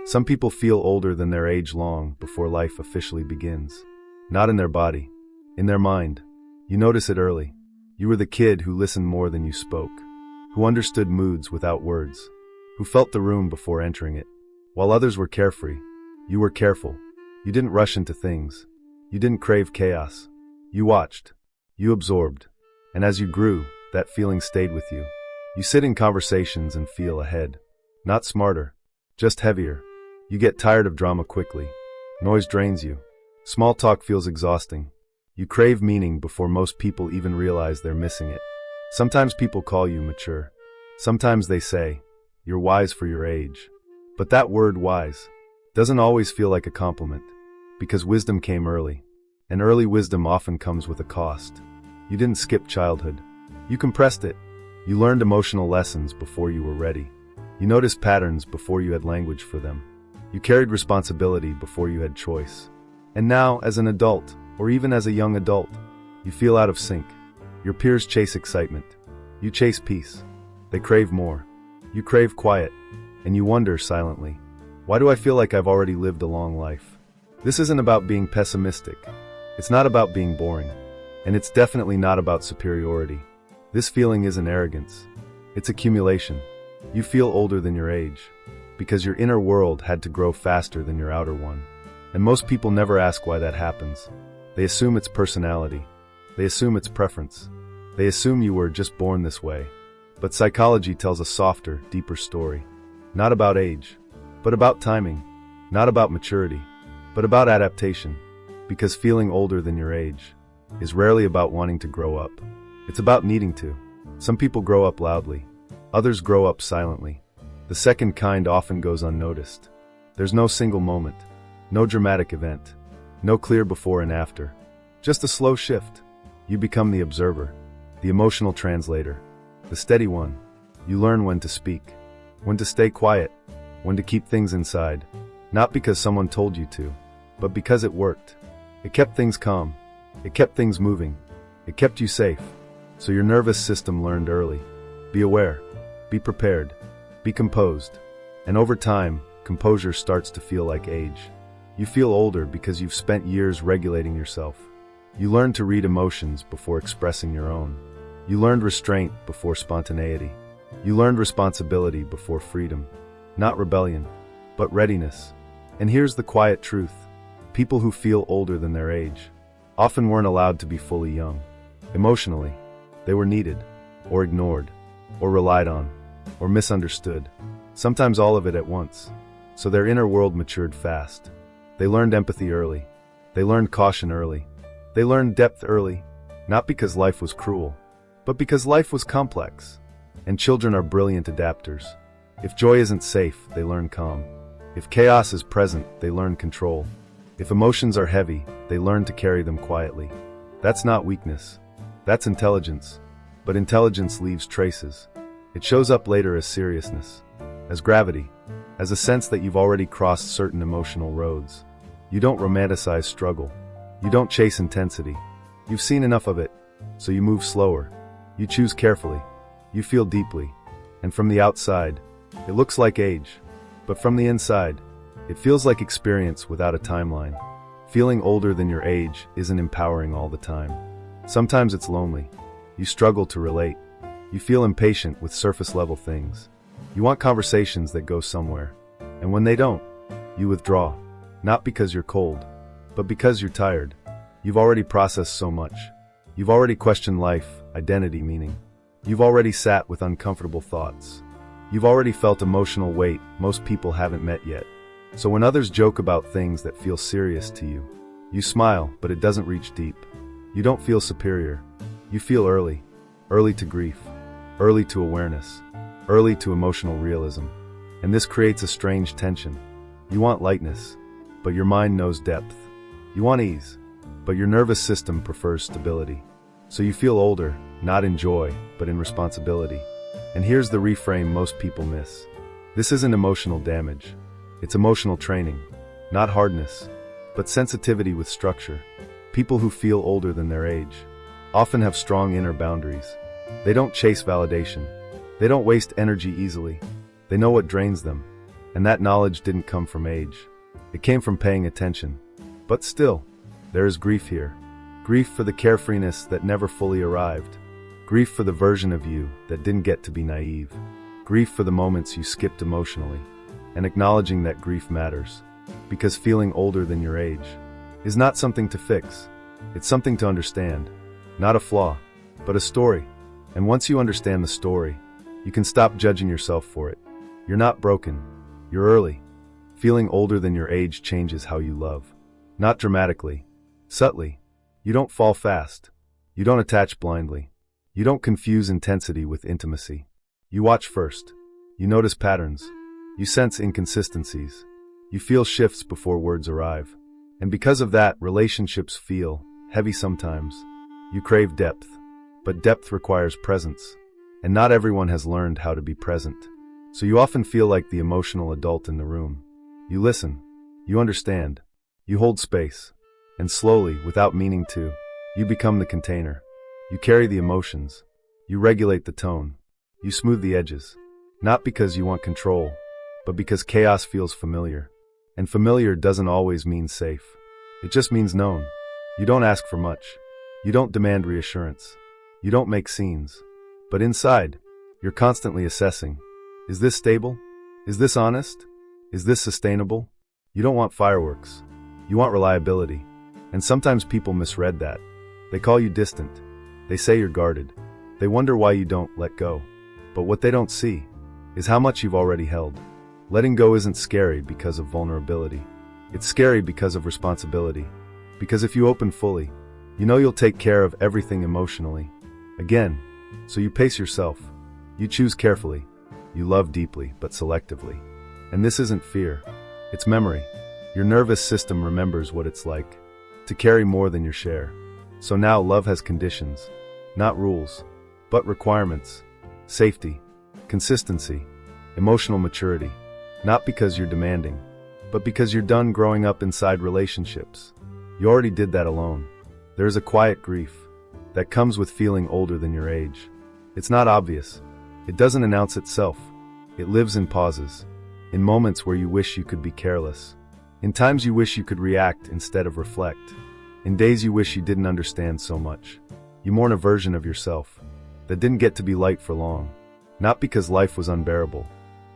Some people feel older than their age long before life officially begins. Not in their body, in their mind. You notice it early. You were the kid who listened more than you spoke, who understood moods without words, who felt the room before entering it. While others were carefree, you were careful. You didn't rush into things. You didn't crave chaos. You watched. You absorbed. And as you grew, that feeling stayed with you. You sit in conversations and feel ahead. Not smarter, just heavier. You get tired of drama quickly. Noise drains you. Small talk feels exhausting. You crave meaning before most people even realize they're missing it. Sometimes people call you mature. Sometimes they say, you're wise for your age. But that word wise doesn't always feel like a compliment, because wisdom came early. And early wisdom often comes with a cost. You didn't skip childhood. You compressed it. You learned emotional lessons before you were ready. You noticed patterns before you had language for them. You carried responsibility before you had choice. And now, as an adult, or even as a young adult, you feel out of sync. Your peers chase excitement. You chase peace. They crave more. You crave quiet. And you wonder silently, why do I feel like I've already lived a long life? This isn't about being pessimistic. It's not about being boring. And it's definitely not about superiority. This feeling isn't arrogance. It's accumulation. You feel older than your age, because your inner world had to grow faster than your outer one. And most people never ask why that happens. They assume it's personality. They assume it's preference. They assume you were just born this way. But psychology tells a softer, deeper story. Not about age, but about timing. Not about maturity, but about adaptation. Because feeling older than your age is rarely about wanting to grow up. It's about needing to. Some people grow up loudly. Others grow up silently. The second kind often goes unnoticed. There's no single moment, no dramatic event, no clear before and after. Just a slow shift. You become the observer, the emotional translator, the steady one. You learn when to speak, when to stay quiet, when to keep things inside. Not because someone told you to, but because it worked. It kept things calm. It kept things moving. It kept you safe. So your nervous system learned early. Be aware. Be prepared. Be composed. And over time, composure starts to feel like age. You feel older because you've spent years regulating yourself. You learned to read emotions before expressing your own. You learned restraint before spontaneity. You learned responsibility before freedom. Not rebellion, but readiness. And here's the quiet truth. People who feel older than their age often weren't allowed to be fully young. Emotionally, they were needed, or ignored, or relied on, or misunderstood. Sometimes all of it at once. So their inner world matured fast. They learned empathy early. They learned caution early. They learned depth early, not because life was cruel, but because life was complex. And children are brilliant adapters. If joy isn't safe, they learn calm. If chaos is present, they learn control. If emotions are heavy, they learn to carry them quietly. That's not weakness. That's intelligence. But intelligence leaves traces. It shows up later as seriousness, as gravity, as a sense that you've already crossed certain emotional roads. You don't romanticize struggle. You don't chase intensity. You've seen enough of it, so you move slower. You choose carefully. You feel deeply. And from the outside, it looks like age. But from the inside, it feels like experience without a timeline. Feeling older than your age isn't empowering all the time. Sometimes it's lonely. You struggle to relate. You feel impatient with surface-level things. You want conversations that go somewhere. And when they don't, you withdraw. Not because you're cold, but because you're tired. You've already processed so much. You've already questioned life, identity, meaning. You've already sat with uncomfortable thoughts. You've already felt emotional weight most people haven't met yet. So when others joke about things that feel serious to you, you smile, but it doesn't reach deep. You don't feel superior. You feel early. Early to grief. Early to awareness. Early to emotional realism. And this creates a strange tension. You want lightness, but your mind knows depth. You want ease, but your nervous system prefers stability. So you feel older, not in joy, but in responsibility. And here's the reframe most people miss. This isn't emotional damage. It's emotional training. Not hardness, but sensitivity with structure. People who feel older than their age often have strong inner boundaries. They don't chase validation. They don't waste energy easily. They know what drains them. And that knowledge didn't come from age. It came from paying attention. But still, there is grief here. Grief for the carefreeness that never fully arrived. Grief for the version of you that didn't get to be naive. Grief for the moments you skipped emotionally. And acknowledging that grief matters. Because feeling older than your age is not something to fix. It's something to understand. Not a flaw, but a story. And once you understand the story, you can stop judging yourself for it. You're not broken. You're early. Feeling older than your age changes how you love. Not dramatically. Subtly. You don't fall fast. You don't attach blindly. You don't confuse intensity with intimacy. You watch first. You notice patterns. You sense inconsistencies. You feel shifts before words arrive. And because of that, relationships feel heavy sometimes. You crave depth. But depth requires presence. And not everyone has learned how to be present. So you often feel like the emotional adult in the room. You listen. You understand. You hold space. And slowly, without meaning to, you become the container. You carry the emotions. You regulate the tone. You smooth the edges. Not because you want control, but because chaos feels familiar. And familiar doesn't always mean safe. It just means known. You don't ask for much. You don't demand reassurance. You don't make scenes. But inside, you're constantly assessing. Is this stable? Is this honest? Is this sustainable? You don't want fireworks. You want reliability. And sometimes people misread that. They call you distant. They say you're guarded. They wonder why you don't let go. But what they don't see is how much you've already held. Letting go isn't scary because of vulnerability. It's scary because of responsibility. Because if you open fully, you know you'll take care of everything emotionally. Again, so you pace yourself. You choose carefully. You love deeply, but selectively. And this isn't fear. It's memory. Your nervous system remembers what it's like to carry more than your share. So now love has conditions, not rules, but requirements. Safety, consistency, emotional maturity. Not because you're demanding, but because you're done growing up inside relationships. You already did that alone. There's a quiet grief that comes with feeling older than your age. It's not obvious. It doesn't announce itself. It lives in pauses, in moments where you wish you could be careless, in times you wish you could react instead of reflect, in days you wish you didn't understand so much. You mourn a version of yourself that didn't get to be light for long, not because life was unbearable,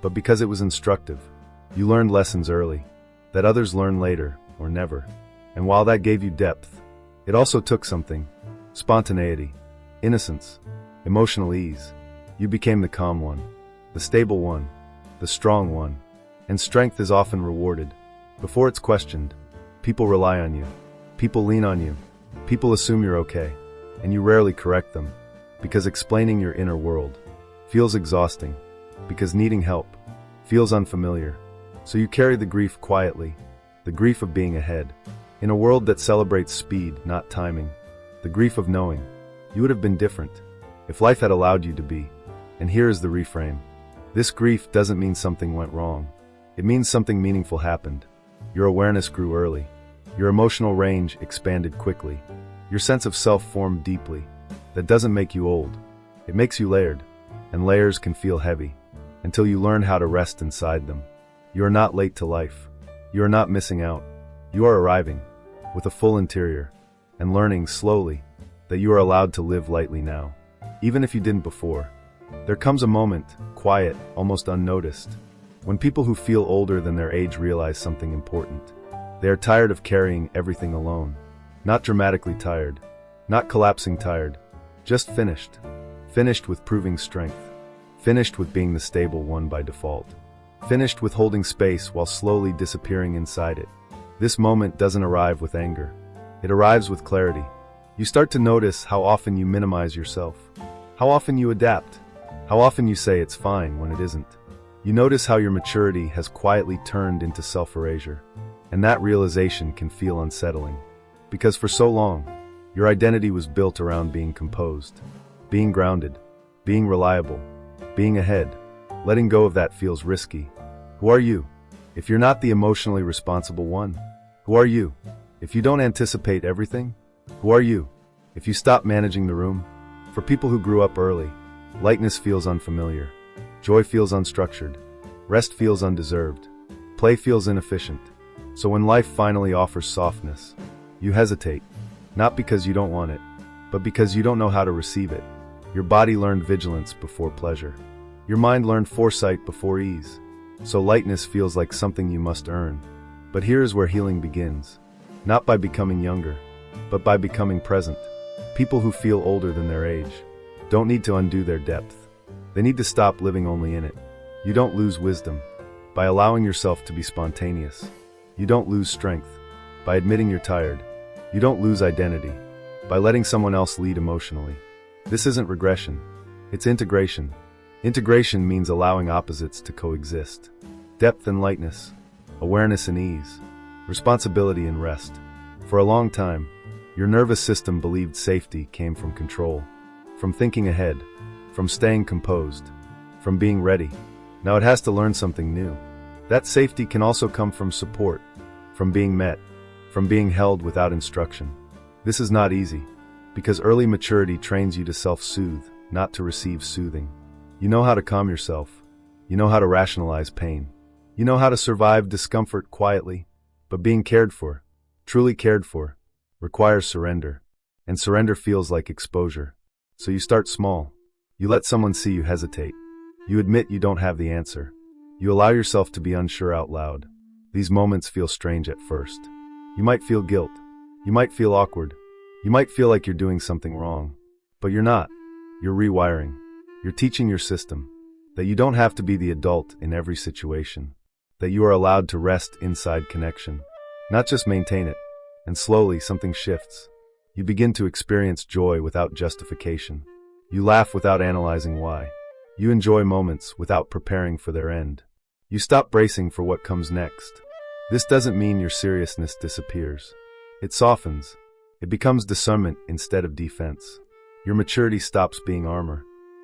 but because it was instructive. You learned lessons early, that others learn later, or never. And while that gave you depth, it also took something: spontaneity, innocence, emotional ease. You became the calm one, the stable one, the strong one. And strength is often rewarded before it's questioned. People rely on you. People lean on you. People assume you're okay. And you rarely correct them, because explaining your inner world feels exhausting, because needing help feels unfamiliar. So you carry the grief quietly, the grief of being ahead, in a world that celebrates speed, not timing. The grief of knowing you would have been different if life had allowed you to be. And here is the reframe. This grief doesn't mean something went wrong. It means something meaningful happened. Your awareness grew early. Your emotional range expanded quickly. Your sense of self formed deeply. That doesn't make you old. It makes you layered. And layers can feel heavy until you learn how to rest inside them. You are not late to life. You are not missing out. You are arriving with a full interior and learning slowly that you are allowed to live lightly now, even if you didn't before. There comes a moment, quiet, almost unnoticed, when people who feel older than their age realize something important. They are tired of carrying everything alone. Not dramatically tired, not collapsing tired, just finished. Finished with proving strength. Finished with being the stable one by default. Finished with holding space while slowly disappearing inside it. This moment doesn't arrive with anger. It arrives with clarity. You start to notice how often you minimize yourself, how often you adapt, how often you say it's fine when it isn't. You notice how your maturity has quietly turned into self-erasure. And that realization can feel unsettling. Because for so long, your identity was built around being composed, being grounded, being reliable, being ahead. Letting go of that feels risky. Who are you if you're not the emotionally responsible one? Who are you if you don't anticipate everything? Who are you if you stop managing the room? For people who grew up early, lightness feels unfamiliar. Joy feels unstructured. Rest feels undeserved. Play feels inefficient. So when life finally offers softness, you hesitate, not because you don't want it, but because you don't know how to receive it. Your body learned vigilance before pleasure. Your mind learned foresight before ease. So lightness feels like something you must earn. But here is where healing begins. Not by becoming younger, but by becoming present. People who feel older than their age don't need to undo their depth. They need to stop living only in it. You don't lose wisdom by allowing yourself to be spontaneous. You don't lose strength by admitting you're tired. You don't lose identity by letting someone else lead emotionally. This isn't regression, it's integration. Integration means allowing opposites to coexist. Depth and lightness, awareness and ease, responsibility and rest. For a long time, your nervous system believed safety came from control, from thinking ahead, from staying composed, from being ready. Now it has to learn something new. That safety can also come from support, from being met, from being held without instruction. This is not easy, because early maturity trains you to self-soothe, not to receive soothing. You know how to calm yourself. You know how to rationalize pain. You know how to survive discomfort quietly. But being cared for, truly cared for, requires surrender. And surrender feels like exposure. So you start small. You let someone see you hesitate. You admit you don't have the answer. You allow yourself to be unsure out loud. These moments feel strange at first. You might feel guilt. You might feel awkward. You might feel like you're doing something wrong. But you're not. You're rewiring. You're teaching your system that you don't have to be the adult in every situation, that you are allowed to rest inside connection, not just maintain it. And slowly something shifts. You begin to experience joy without justification. You laugh without analyzing why. You enjoy moments without preparing for their end. You stop bracing for what comes next. This doesn't mean your seriousness disappears. It softens. It becomes discernment instead of defense. Your maturity stops being armor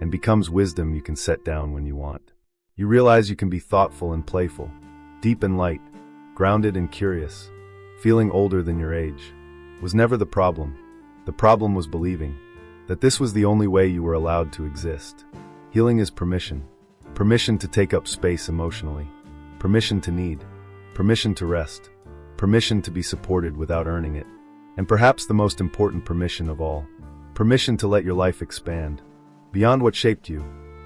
and becomes wisdom you can set down when you want. You realize you can be thoughtful and playful, deep and light, grounded and curious. Feeling older than your age was never the problem. The problem was believing that this was the only way you were allowed to exist. Healing is permission. Permission to take up space emotionally. Permission to need. Permission to rest. Permission to be supported without earning it. And perhaps the most important permission of all, permission to let your life expand. Beyond what shaped you,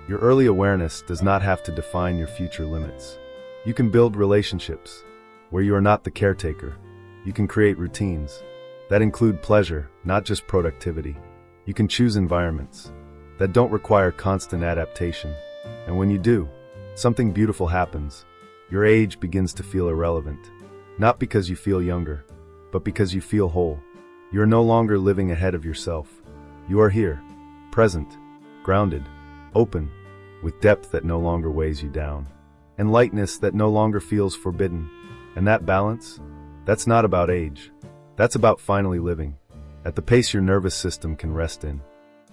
your early awareness does not have to define your future limits. You can build relationships where you are not the caretaker. You can create routines that include pleasure, not just productivity. You can choose environments that don't require constant adaptation. And when you do, something beautiful happens. Your age begins to feel irrelevant. Not because you feel younger, but because you feel whole. You are no longer living ahead of yourself. You are here, present, grounded, open, with depth that no longer weighs you down, and lightness that no longer feels forbidden. And that balance? That's not about age. That's about finally living at the pace your nervous system can rest in.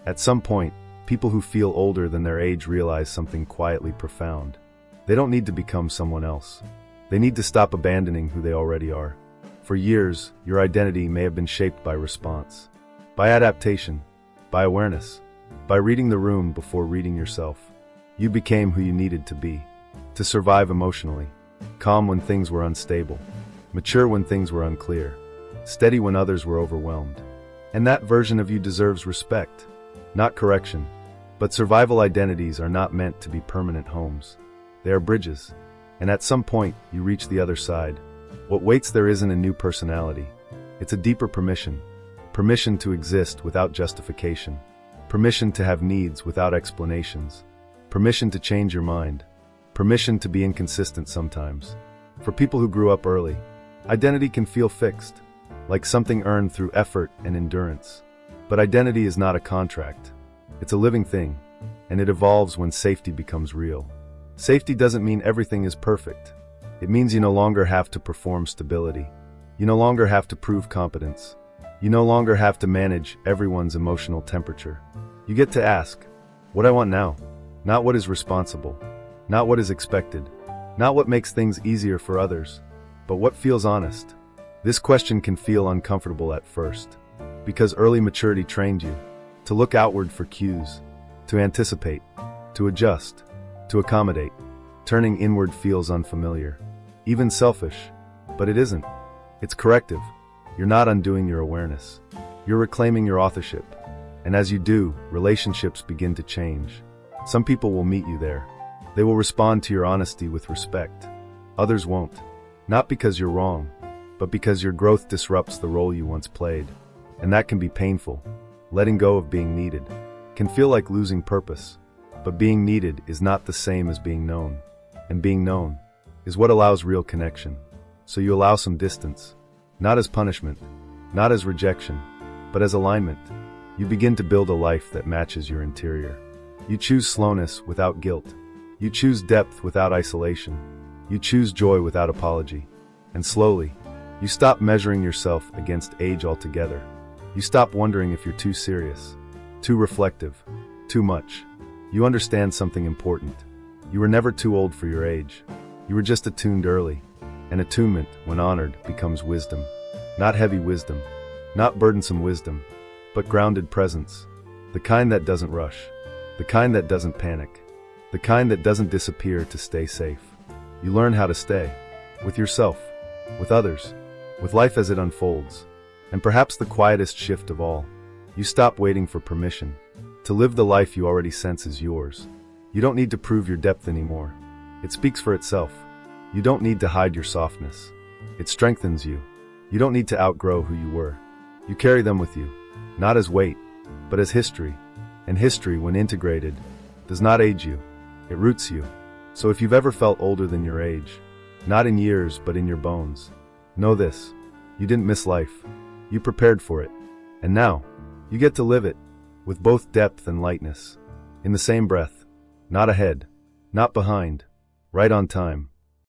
At some point, people who feel older than their age realize something quietly profound. They don't need to become someone else. They need to stop abandoning who they already are. For years, your identity may have been shaped by response, by adaptation, by awareness, by reading the room before reading yourself. You became who you needed to be, to survive emotionally, calm when things were unstable, mature when things were unclear, steady when others were overwhelmed. And that version of you deserves respect, not correction. But survival identities are not meant to be permanent homes. They are bridges. And at some point, you reach the other side. What waits there isn't a new personality. It's a deeper permission. Permission to exist without justification. Permission to have needs without explanations. Permission to change your mind. Permission to be inconsistent sometimes. For people who grew up early, identity can feel fixed, like something earned through effort and endurance. But identity is not a contract. It's a living thing, and it evolves when safety becomes real. Safety doesn't mean everything is perfect. It means you no longer have to perform stability. You no longer have to prove competence. You no longer have to manage everyone's emotional temperature. You get to ask, what I want now, not what is responsible, not what is expected, not what makes things easier for others, but what feels honest. This question can feel uncomfortable at first, because early maturity trained you to look outward for cues, to anticipate, to adjust, to accommodate. Turning inward feels unfamiliar, even selfish, but it isn't. It's corrective. You're not undoing your awareness. You're reclaiming your authorship. And as you do, relationships begin to change. Some people will meet you there. They will respond to your honesty with respect. Others won't. Not because you're wrong, but because your growth disrupts the role you once played. And that can be painful. Letting go of being needed can feel like losing purpose. But being needed is not the same as being known. And being known is what allows real connection. So you allow some distance. Not as punishment, not as rejection, but as alignment. You begin to build a life that matches your interior. You choose slowness without guilt. You choose depth without isolation. You choose joy without apology. And slowly, you stop measuring yourself against age altogether. You stop wondering if you're too serious, too reflective, too much. You understand something important. You were never too old for your age. You were just attuned early. And attunement, when honored, becomes wisdom. Not heavy wisdom, not burdensome wisdom, but grounded presence. The kind that doesn't rush. The kind that doesn't panic. The kind that doesn't disappear to stay safe. You learn how to stay. With yourself. With others. With life as it unfolds. And perhaps the quietest shift of all. You stop waiting for permission to live the life you already sense is yours. You don't need to prove your depth anymore. It speaks for itself. You don't need to hide your softness. It strengthens you. You don't need to outgrow who you were. You carry them with you, not as weight, but as history. And history, when integrated, does not age you. It roots you. So if you've ever felt older than your age, not in years but in your bones, know this: you didn't miss life. You prepared for it. And now, you get to live it, with both depth and lightness. In the same breath. Not ahead. Not behind. Right on time.